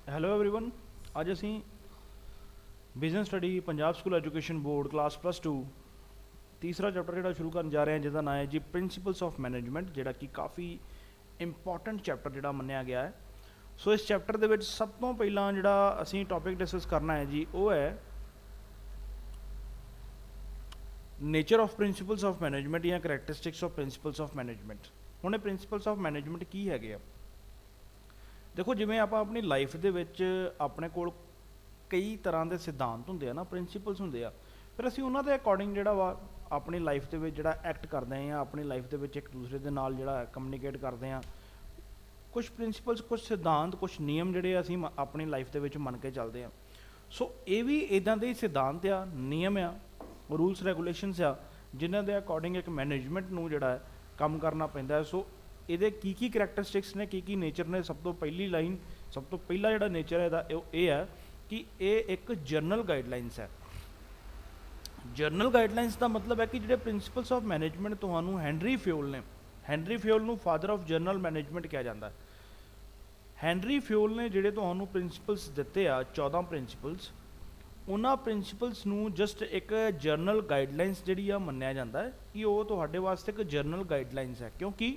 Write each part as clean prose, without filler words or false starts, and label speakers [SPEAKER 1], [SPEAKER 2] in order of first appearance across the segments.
[SPEAKER 1] Hello everyone. ਅੱਜ ਅਸੀਂ business study Punjab school education board class +2 ਤੀਸਰਾ ਚੈਪਟਰ ਜਿਹੜਾ ਸ਼ੁਰੂ ਕਰਨ ਜਾ ਰਹੇ ਹਾਂ, ਜਿਹਦਾ ਨਾਮ ਹੈ ਜੀ ਪ੍ਰਿੰਸੀਪਲਸ ਆਫ ਮੈਨੇਜਮੈਂਟ, ਜਿਹੜਾ ਕਿ ਕਾਫੀ ਇੰਪੋਰਟੈਂਟ ਚੈਪਟਰ ਜਿਹੜਾ ਮੰਨਿਆ ਗਿਆ ਹੈ। ਸੋ ਇਸ ਚੈਪਟਰ ਦੇ ਵਿੱਚ ਸਭ ਤੋਂ ਪਹਿਲਾਂ ਜਿਹੜਾ ਅਸੀਂ ਟੌਪਿਕ ਡਿਸਕਸ ਕਰਨਾ ਹੈ ਜੀ, ਉਹ ਹੈ nature of principals of management ਜਾਂ ਕਰੈਕਟਰਿਸਟਿਕਸ ਆਫ ਪ੍ਰਿੰਸੀਪਲਸ ਆਫ ਮੈਨੇਜਮੈਂਟ। ਹੁਣ ਇਹ ਪ੍ਰਿੰਸੀਪਲਸ ਆਫ ਮੈਨੇਜਮੈਂਟ ਕੀ ਹੈਗੇ ਆ? देखो जिमें आप अपनी लाइफ के अपने को कई तरह के सिद्धांत होंगे ना, प्रिंसीपल्स होंगे आ, फिर असी उन्होंने अकॉर्डिंग जोड़ा वा अपनी लाइफ के जोड़ा एक्ट करते हैं, अपनी लाइफ के एक दूसरे के नाल जोड़ा कम्यूनीकेट करते हैं। कुछ प्रिंसीपल्स, कुछ सिद्धांत, कुछ नियम जोड़े असी अपनी लाइफ के मन के चलते हैं। सो ये भी इदा के सिद्धांत आ, नियम आ, रूल्स रेगूलेशनस आ, जिन्हों के अकॉर्डिंग एक मैनेजमेंट नूं जोड़ा काम करना पैंदा है। सो ये की करैक्टरिस्टिक्स ने, की नेचर ने। सब तो पहली लाइन, सब तो पहला जो नेचर है ये है कि ये एक जर्नल गाइडलाइनस है। जर्नल गाइडलाइनस का मतलब है कि जो प्रिंसीपल्स ऑफ मैनेजमेंट तो हैनरी फ्योल ने, हैनरी फ्योल नूं फादर ऑफ जर्नल मैनेजमेंट कहा जाता है। हैनरी फ्योल ने जोड़े तो प्रिंसीपल्स दिते आ 14 प्रिंसीपल्स, उन्होंने प्रिंसीपल्स नूं जस्ट एक जर्नल गाइडलाइनस जी मन्निया जाता है कि वो तुहाडे वास्ते एक जर्नल गाइडलाइनस है, क्योंकि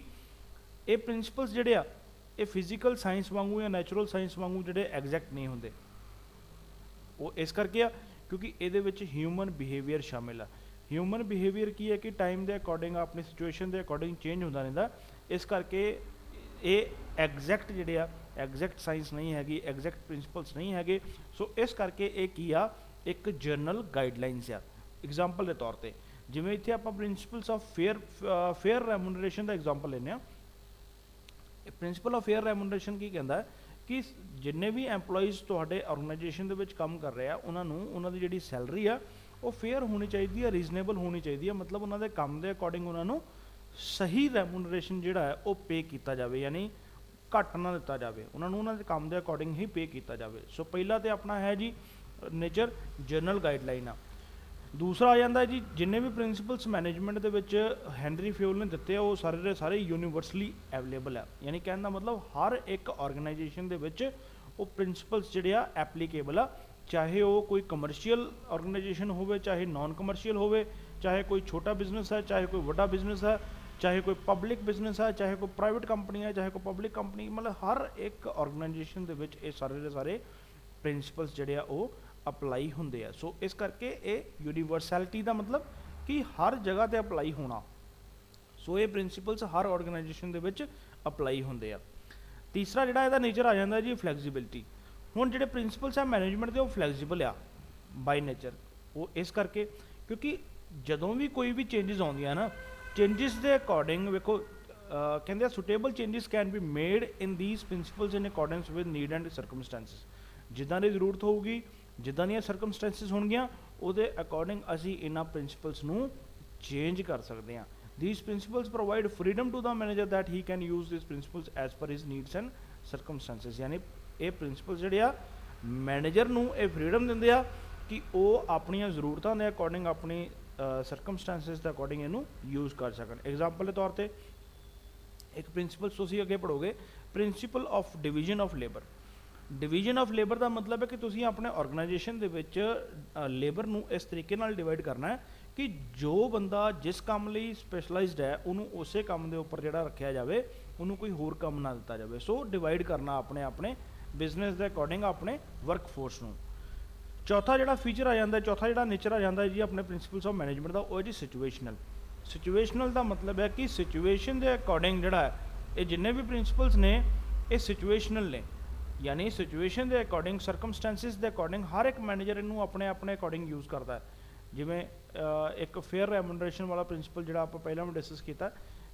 [SPEAKER 1] ये प्रिंसीपल्स जोड़े आ ये फिजिकल साइंस वांगू या नैचुरल साइंस वांगू जोड़े एग्जैक्ट नहीं होंगे। वो इस करके आ क्योंकि ये ह्यूमन बिहेवियर शामिल है। ह्यूमन बिहेवियर की है कि टाइम के अकॉर्डिंग, अपनी सिचुएशन के अकॉर्डिंग चेंज होता रहता, इस करके ये एग्जैक्ट जोड़े आ एग्जैक्ट साइंस नहीं हैगी, एग्जैक्ट प्रिंसीपल्स नहीं हैगे। सो इस करके ये की आ एक जर्नल गाइडलाइनस आ। एग्जाम्पल के तौर पर जिमें इतने आप प्रिंसीपल्स ऑफ फेयर रेमूनरेशन का एग्जाम्पल लेने। प्रिंसीपल ऑफ फेयर रेमूनरेशन की कहता है कि जिन्ने भी एम्पलॉइज तुहाडे ऑर्गेनाइजेशन के काम कर रहे हैं, उन्होंने जी सैलरी आ वो फेयर होनी चाहिए है, रीजनेबल होनी चाहिए है। मतलब उन्होंने काम के अकॉर्डिंग उन्होंने सही रेमूनरेशन जोड़ा है वो पे किया जाए, यानी घट ना दिता जाए, उन्होंने काम के अकॉर्डिंग ही पे किया जाए। सो पहला तो अपना है जी नेचर जर्नल गाइडलाइन आ। दूसरा आ जाता है जी जिन्ने भी प्रिंसीपल्स मैनेजमेंट के हैनरी फ्योल ने दिते वो सारे के सारे यूनीवर्सली अवेलेबल है, यानी कहने का मतलब हर एक ऑर्गेनाइजेशन के वो प्रिंसीपल्स जोड़े आ एप्लीकेबल आ, चाहे वो कोई कमर्शियल ऑर्गेनाइजेशन हो, चाहे नॉन कमर्शियल हो, चाहे कोई छोटा बिजनेस है, चाहे कोई बड़ा बिजनेस है, चाहे कोई पब्लिक बिजनेस है, चाहे कोई प्राइवेट कंपनी है, चाहे कोई पब्लिक कंपनी, मतलब हर एक ऑर्गेनाइजेशन के सारे के सारे प्रिंसीपल्स जोड़े आ वो अपलाई होंगे है। सो इस करके ये यूनीवर्सैलिटी का मतलब कि हर जगह पर अपलाई होना। सो ये प्रिंसीपल्स हर ऑर्गेनाइजेशन के अपलाई होंगे। तीसरा जोड़ा इसका नेचर आ जाता है जी फ्लैक्सीबिलिटी। हुण जो प्रिंसीपल्स है मैनेजमेंट के वो फ्लैक्सीबल आ बाय नेचर। वो इस करके क्योंकि जदों भी कोई भी चेंजिज आउंदी है ना, चेंजिस के अकॉर्डिंग वेखो कहते suitable changes can be made in these principles in accordance with need and circumstances. जिदा की जरूरत होगी, जिदा दी सरकमस्टेंसिस होणगियां, उहदे अकॉर्डिंग असी इन्हां प्रिंसीपल्स नूं चेंज कर सकते हैं। These principles provide freedom to the manager that he can use this principles as per his needs and circumstances. यानी ये प्रिंसीपल्स जिहड़े आ मैनेजर नूं ये फ्रीडम दिंदे आ कि वह अपनी जरूरतों के अकॉर्डिंग, अपनी सरकमस्टेंसिस के अकॉर्डिंग इनू यूज कर सकन। एग्जाम्पल के तौर पर एक प्रिंसीपल तुसीं अगे पढ़ोगे, principal of division of labour. Division of labour का मतलब है कि तुसीं अपने ऑर्गेनाइजेशन के लेबर नूं इस तरीके नाल डिवाइड करना है कि जो बंदा जिस काम लई स्पैशलाइज्ड है उन्होंने उस काम के उपर जिहड़ा रखा जाए, उन्होंने कोई होर काम ना दिता जाए। सो डिवाइड करना अपने अपने बिजनेस के अकॉर्डिंग अपने वर्कफोर्स नूं। चौथा जिहड़ा फीचर आ जाता है, चौथा जिहड़ा नेचर आ जाता है जी अपने प्रिंसीपल्स ऑफ मैनेजमेंट का, वो है जी सिचुएशनल। सिचुएशनल का मतलब है कि सिचुएशन के अकॉर्डिंग जिहड़ा है ये जिन्ने भी प्रिंसीपल्स ने ये सिचुएशनल ने, यानी सिचुएशन के अकॉर्डिंग, सरकमस्टेंसिस के अकॉर्डिंग हर एक मैनेजर इनू अपने अपने अकॉर्डिंग यूज़ करता है। जिमें एक फेयर रेमूनरेशन वाला प्रिंसीपल जो आप पहला भी डिस्कस किया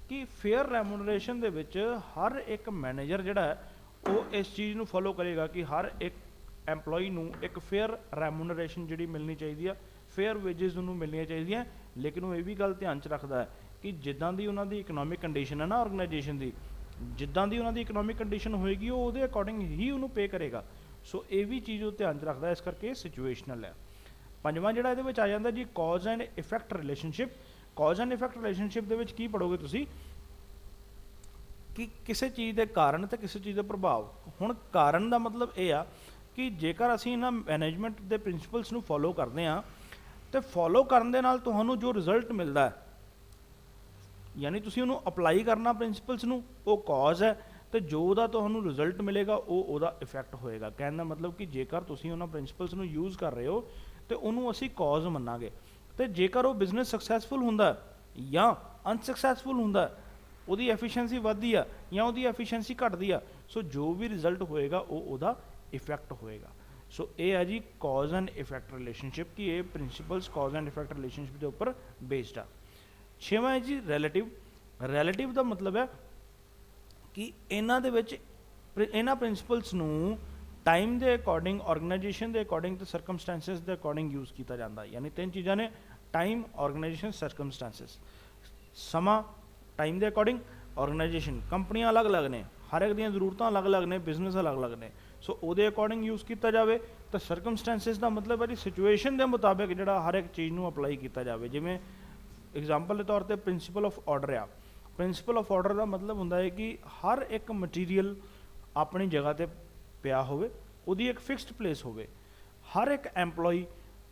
[SPEAKER 1] कि फेयर रेमूनरेशन के हर एक मैनेजर जोड़ा है वो इस चीज़ को फॉलो करेगा कि हर एक एम्पलॉई नू एक फेयर रेमूनरेशन जी मिलनी चाहिए, फेयर वेजिज उन्होंने मिलनी चाहिए। लेकिन वो ये भी गल ध्यान च रखता है कि जिदा की उन्होंने इकनॉमिक कंडीशन है ना ऑर्गेनाइजेशन की, जिदा की उन्होंने इकनॉमिक कंडीशन होएगी वो अकॉर्डिंग ही उन्होंने पे करेगा। सो ये भी चीज़ वो ध्यान रखता है, इस करके सिचुएशनल है। पंजवां जिहड़ा इहदे विच आ जाता जी cause and effect relationship. Cause and effect relationship दे विच की पढ़ोगे तुसी कि किसी चीज़ के कारण तो किसी चीज़ का प्रभाव। हुण कारण का मतलब ये आ कि जेकर असीं इन्हां मैनेजमेंट के प्रिंसिपल्स नूं फॉलो करते हैं तो फॉलो करन दे नाल तुहानूं जो रिजल्ट मिलता है, यानी तुसीं उहनूं अप्लाई करना प्रिंसिपल्स नूं, वो कॉज है, तो जो उहदा तुहानूं रिजल्ट मिलेगा वो उहदा इफैक्ट होएगा। कहण दा मतलब कि जेकर तुसीं उहनां प्रिंसिपल्स नूं यूज़ कर रहे हो तो उहनूं असीं कॉज मन्नांगे, तो जेकर वो बिजनेस सक्सैसफुल हुंदा या अनसक्सैसफुल हुंदा, ਉਹਦੀ एफिशिएंसी ਵੱਧਦੀ ਆ ਜਾਂ ਉਹਦੀ एफिशिएंसी ਘਟਦੀ ਆ, सो जो भी रिजल्ट होएगा वो ਉਹਦਾ इफैक्ट होएगा। सो ये है जी कॉज एंड इफैक्ट रिलेशनशिप कि ये principles cause and effect relationship के उपर बेस्ड आ। छेवां है जी रिलेटिव। रिलेटिव का मतलब है कि इन्हां दे विच इन्हां प्रिंसिपल्स नूं टाइम के अकॉर्डिंग, ऑर्गेनाइजेशन के अकॉर्डिंग तो सरकमस्टेंसिस के अकॉर्डिंग यूज़ किया जाता है। यानी तीन चीज़ां ने, टाइम, ऑर्गेनाइजेशन, सरकमस्टेंसिस। समा टाइम के अकॉर्डिंग, ऑर्गेनाइजेशन, कंपनियां अलग अलग ने, हर एक दी जरूरतां अलग अलग ने, बिजनेस अलग अलग ने, सो ਉਹਦੇ अकॉर्डिंग यूज़ किया जाए। तो सरकमस्टेंसिस का मतलब है जी सिचुएशन के मुताबिक जिहड़ा हर एक चीज़ नूं अप्लाई किया जाए। जिवें एग्जाम्पल के तौर पर प्रिंसिपल ऑफ ऑर्डर आ। प्रिंसिपल ऑफ ऑर्डर का मतलब होंदा है कि हर एक मटीरियल अपनी जगह पर पिया होवे, उहदी एक फिक्सड प्लेस होवे, हर एक एम्पलॉई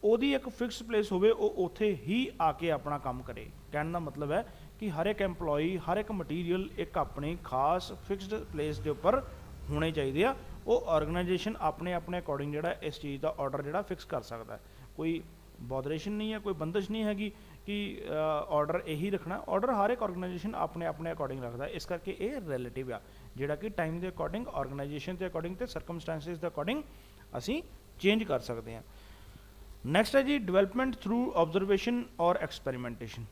[SPEAKER 1] ਉਹਦੀ एक फिक्सड प्लेस होवे, वो उत्थे ही आके अपना काम करे। कहने का मतलब है कि हर एक एम्पलॉई, हर एक मटीरियल एक अपनी खास फिक्सड प्लेस के उपर होने चाहिए। वो ऑर्गेनाइजेशन अपने अपने अकॉर्डिंग जिहड़ा इस चीज़ का ऑर्डर जिहड़ा फिक्स कर सकता है। कोई बॉदरेशन नहीं है, कोई बंदिश नहीं हैगी कि ऑर्डर यही रखना। ऑर्डर हर एक ऑर्गेनाइजेशन अपने अपने अकॉर्डिंग रखता है। इस करके ये रिलेटिव आ, जिहड़ा कि टाइम के अकॉर्डिंग, ऑर्गेनाइजेशन के अकॉर्डिंग तो सरकमस्टेंसिस के अकॉर्डिंग असी चेंज कर सकते हैं। नैक्सट है जी डिवेलपमेंट थ्रू ऑब्जरवेशन और एक्सपैरीमेंटेशन।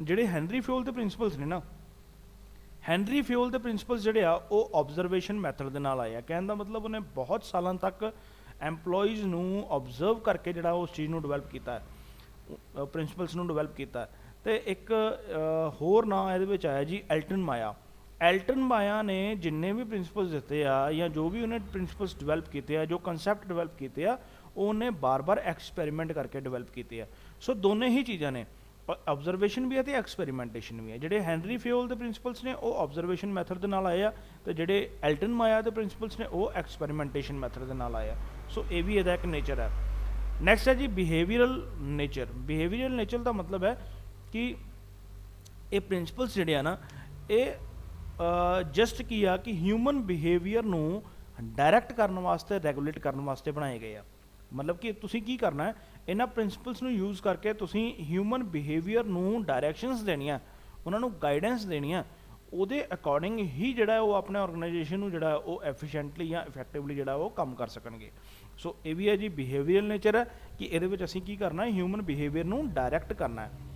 [SPEAKER 1] जिहड़े हैनरी फ्यूल के प्रिंसिपल्स ने ना, हैनरी फ्यूल के प्रिंसिपल्स जिहड़े आ वो ऑब्जरवेशन मैथड दे नाल आए आ। कहने का मतलब उन्हें बहुत सालों तक एम्पलॉयज़ नूं ऑब्जर्व करके जिहड़ा उस चीज़ नूं डिवेलप किया है, प्रिंसिपल्स नूं डिवेलप किया है। तो एक होर नाम इहदे विच आया जी एल्टन माया। एल्टन माया ने जिन्ने भी प्रिंसिपल्स दिते आ या जो भी उन्हें प्रिंसिपल्स डिवेलप किए हैं, जो कंसैप्ट डिवेलप किए हैं, उन्हें बार बार एक्सपैरीमेंट करके डिवेलप किए हैं। सो दोनों ही चीज़ां ने, ऑब्जरवेशन भी है तो एक्सपैरीमेंटेशन भी है। जिहड़े हैनरी फ्यूल के प्रिंसिपल्स ने वो ऑब्जरवेशन मैथड के नाल आए आ, तो जिहड़े एल्टन माया के प्रिंसिपल्स ने वो एक्सपैरीमेंटेशन मैथड के नाल आए आ। सो ये भी इहदा एक नेचर है। नैक्सट है जी बिहेवियरल नेचर। बिहेवियरल नेचर का मतलब है कि ये प्रिंसिपल्स जिहड़े आ ना, ये जस्ट की आ कि ह्यूमन बिहेवियर नूं डायरैक्ट करने वास्ते, रेगूलेट करने वास्ते बनाए गए आ। मतलब कि तुसीं की करना है, इन्हां प्रिंसिपल्स नूं यूज़ करके तुसीं ह्यूमन बिहेवियर नूं डायरैक्शनस देनियां, उन्हां नूं गाइडेंस देनियां, उहदे अकॉर्डिंग ही जिहड़ा वो अपने ऑर्गेनाइजेशन नूं जिहड़ा वो एफिशिएंटली या इफैक्टिवली जिहड़ा वो काम कर सकणगे। सो ये भी है जी बिहेवियरल नेचर है कि इहदे विच असीं की करना है, ह्यूमन बिहेवियर नूं डायरैक्ट करना है।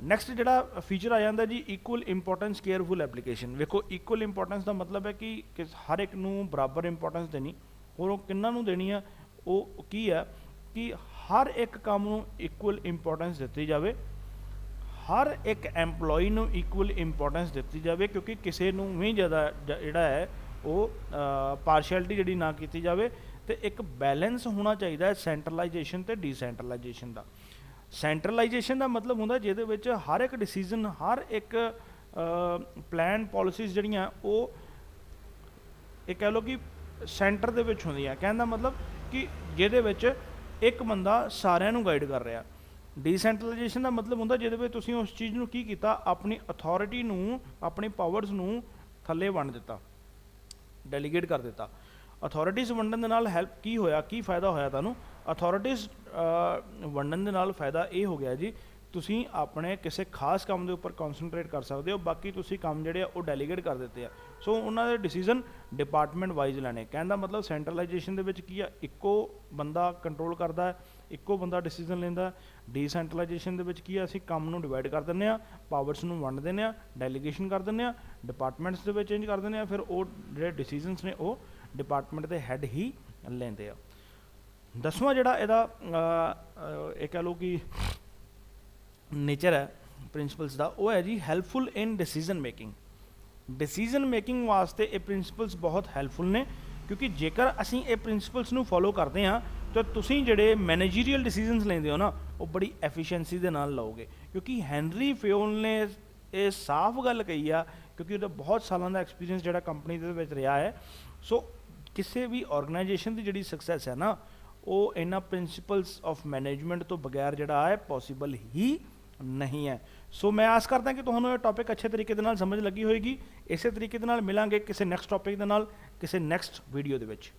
[SPEAKER 1] नैक्सट जिहड़ा फीचर आ जाता जी इक्वल इंपोर्टेंस केयरफुल एप्लीकेशन। देखो इक्वल इंपोर्टेंस का मतलब है कि हर एक नूं बराबर इंपोर्टेंस देनी, और किन्हां नूं देनी है, वो की है कि हर एक काम नूं इक्वल इंपोर्टेंस दी जाए, हर एक एम्पलॉई नूं इक्वल इंपोर्टेंस दी जाए, क्योंकि किसी नूं भी ज़्यादा जिहड़ा है वो पार्शियलिटी जिहड़ी ना की जाए। तो एक बैलेंस होना चाहिए सेंट्रलाइजेशन तो डिसेंट्रलाइजेशन का। सेंट्रलाइजेशन का मतलब होंदा जिहदे विच हर एक डिसीजन, हर एक प्लान, पॉलिसीज़ जिहड़ियां वो एक कह लो कि सेंटर दे विच होंदियां। कहने का मतलब कि जिहदे विच एक बंदा सारिਆਂ ਨੂੰ गाइड कर रहा। डिसेंट्रलाइजेशन का मतलब होंदा जिहदे विच तुसीं उस चीज़ नूं की कीता, अपनी अथॉरिटी नूं, अपनी पावर्स नूं थल्ले वंड दिता, डेलीगेट कर दिता। अथॉरिटीज़ वंडन दे नाल हेल्प की होया, की फायदा होया तुहानूं? अथॉरिटीज़ वंडन दे नाल फायदा ये हो गया जी, तुसीं अपने किसी खास काम के उपर कॉन्सनट्रेट कर सकते हो, बाकी तुसीं काम जिहड़े वो डेलीगेट कर दिते हैं। सो उन्हां दे डिसीजन डिपार्टमेंट वाइज लैने। कहने का मतलब सेंट्रलाइजेशन दे विच की है, इक्को बंदा कंट्रोल करता है, इक्को बंदा डिसीजन लैंदा है। डिसेंट्रलाइजेशन दे विच की है, असीं काम नूं डिवाइड कर दिंदे आ, पावर्स नूं वंड दिंदे आ, डेलीगेशन कर दिंदे आ, डिपार्टमेंट्स दे विच चेंज कर दिंदे आ, फिर वो जिहड़े डिसीजनस ने वो डिपार्टमेंट के हैड ही लैंदे आ। 10वां जिहड़ा इहदा ये कह लो कि नेचर है प्रिंसिपल्स का, वो है जी helpful in decision making. Decision making वास्ते ये प्रिंसिपल्स बहुत हैल्पफुल ने, क्योंकि जेकर असीं ये प्रिंसिपल्स नूं फॉलो करते हैं तो तुसीं जिहड़े मैनेजरियल डिसीजनस लैंदे हो ना, वो बड़ी एफिशिएंसी दे नाल लओगे। क्योंकि हैनरी फ्यूल ने ये साफ गल कही आ ਕਿਉਂਕਿ ਉਹਦਾ ਬਹੁਤ ਸਾਲਾਂ ਦਾ ਐਕਸਪੀਰੀਅੰਸ ਜਿਹੜਾ ਕੰਪਨੀ ਦੇ ਵਿੱਚ ਰਿਹਾ ਹੈ। ਸੋ ਕਿਸੇ ਵੀ ਆਰਗੇਨਾਈਜੇਸ਼ਨ ਦੀ ਜਿਹੜੀ ਸਕਸੈਸ ਹੈ ਨਾ, ਉਹ ਇਹਨਾਂ ਪ੍ਰਿੰਸੀਪਲਸ ਆਫ ਮੈਨੇਜਮੈਂਟ ਤੋਂ ਬਗੈਰ ਜਿਹੜਾ ਹੈ ਪੋਸੀਬਲ ਹੀ ਨਹੀਂ ਹੈ। ਸੋ ਮੈਂ ਆਸ ਕਰਦਾ ਕਿ ਤੁਹਾਨੂੰ ਇਹ ਟੌਪਿਕ ਅੱਛੇ ਤਰੀਕੇ ਦੇ ਨਾਲ ਸਮਝ ਲੱਗੀ ਹੋਏਗੀ। ਇਸੇ ਤਰੀਕੇ ਦੇ ਨਾਲ ਮਿਲਾਂਗੇ ਕਿਸੇ ਨੈਕਸਟ ਟੌਪਿਕ ਦੇ ਨਾਲ, ਕਿਸੇ ਨੈਕਸਟ ਵੀਡੀਓ ਦੇ ਵਿੱਚ।